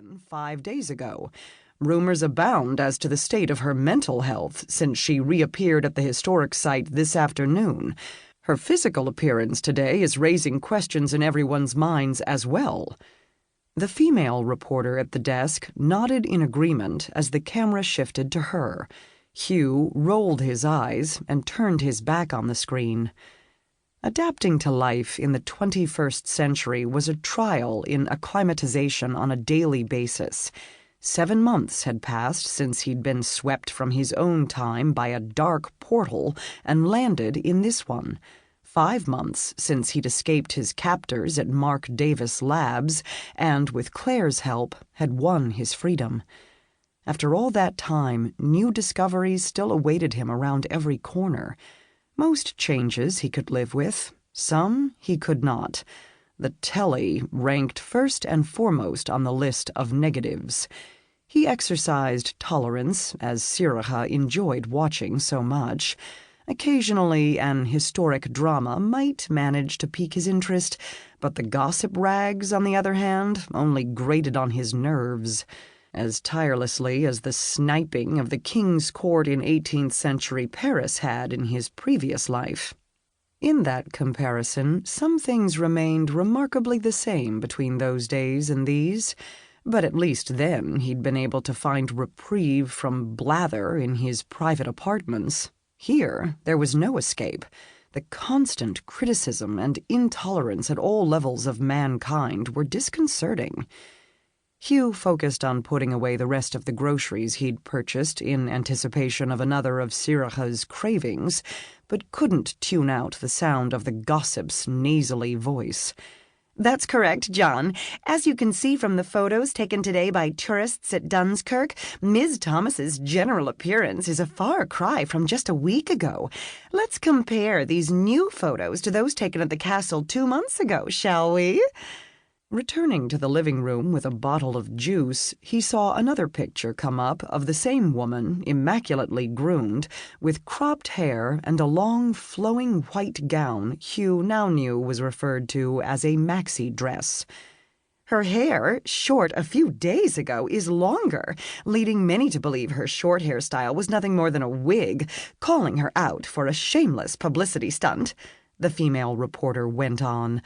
again 5 days ago. Rumors abound as to the state of her mental health since she reappeared at the historic site this afternoon. Her physical appearance today is raising questions in everyone's minds as well." The female reporter at the desk nodded in agreement as the camera shifted to her. Hugh rolled his eyes and turned his back on the screen. Adapting to life in the 21st century was a trial in acclimatization on a daily basis. 7 months had passed since he'd been swept from his own time by a dark portal and landed in this one. 5 months since he'd escaped his captors at Mark Davis Labs and, with Claire's help, had won his freedom. After all that time, new discoveries still awaited him around every corner. Most changes he could live with, some he could not. The telly ranked first and foremost on the list of negatives. He exercised tolerance, as Siracha enjoyed watching so much. Occasionally, an historic drama might manage to pique his interest, but the gossip rags, on the other hand, only grated on his nerves. As tirelessly as the sniping of the King's Court in 18th century Paris had in his previous life. In that comparison, some things remained remarkably the same between those days and these, but at least then he'd been able to find reprieve from blather in his private apartments. Here, there was no escape. The constant criticism and intolerance at all levels of mankind were disconcerting. Hugh focused on putting away the rest of the groceries he'd purchased in anticipation of another of Siracha's cravings, but couldn't tune out the sound of the gossip's nasally voice. "That's correct, John. As you can see from the photos taken today by tourists at Dunskerque, Ms. Thomas's general appearance is a far cry from just a week ago. Let's compare these new photos to those taken at the castle 2 months ago, shall we?" Returning to the living room with a bottle of juice, he saw another picture come up of the same woman, immaculately groomed, with cropped hair and a long, flowing white gown Hugh now knew was referred to as a maxi dress. Her hair, short a few days ago, is longer, leading many to believe her short hairstyle was nothing more than a wig, calling her out for a shameless publicity stunt, the female reporter went on.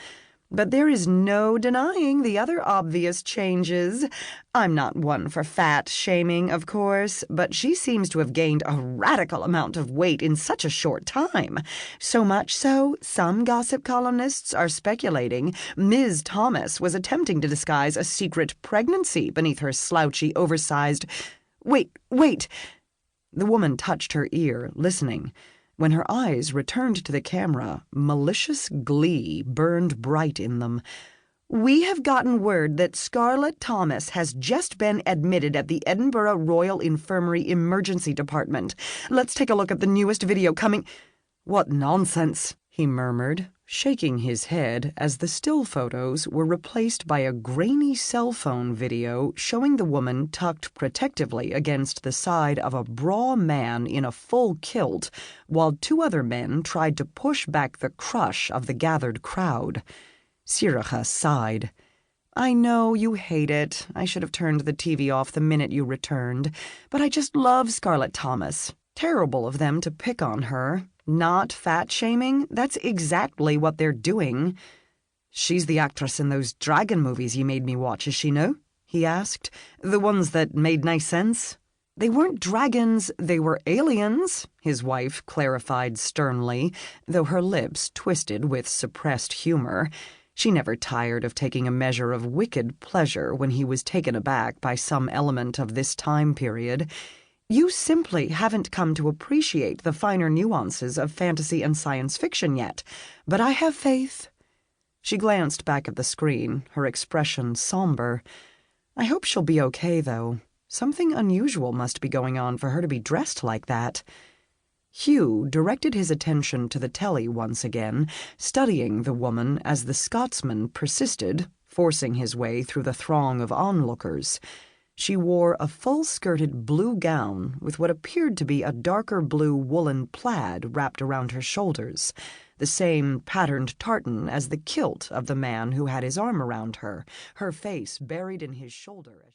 But there is no denying the other obvious changes. I'm not one for fat shaming, of course, but she seems to have gained a radical amount of weight in such a short time. So much so, some gossip columnists are speculating Ms. Thomas was attempting to disguise a secret pregnancy beneath her slouchy, oversized... Wait! The woman touched her ear, listening. When her eyes returned to the camera, malicious glee burned bright in them. "We have gotten word that Scarlett Thomas has just been admitted at the Edinburgh Royal Infirmary Emergency Department. Let's take a look at the newest video coming—" "What nonsense," he murmured, shaking his head as the still photos were replaced by a grainy cell phone video showing the woman tucked protectively against the side of a braw man in a full kilt, while 2 other men tried to push back the crush of the gathered crowd. Siracha sighed. "I know you hate it. I should have turned the TV off the minute you returned. But I just love Scarlett Thomas. Terrible of them to pick on her. Not fat-shaming, that's exactly what they're doing." "She's the actress in those dragon movies you made me watch, is she no?" he asked. "The ones that made nice sense?" "They weren't dragons, they were aliens," his wife clarified sternly, though her lips twisted with suppressed humor. She never tired of taking a measure of wicked pleasure when he was taken aback by some element of this time period. "You simply haven't come to appreciate the finer nuances of fantasy and science fiction yet, but I have faith." She glanced back at the screen, her expression somber. "I hope she'll be okay, though. Something unusual must be going on for her to be dressed like that." Hugh directed his attention to the telly once again, studying the woman as the Scotsman persisted, forcing his way through the throng of onlookers. She wore a full-skirted blue gown with what appeared to be a darker blue woolen plaid wrapped around her shoulders, the same patterned tartan as the kilt of the man who had his arm around her, her face buried in his shoulder.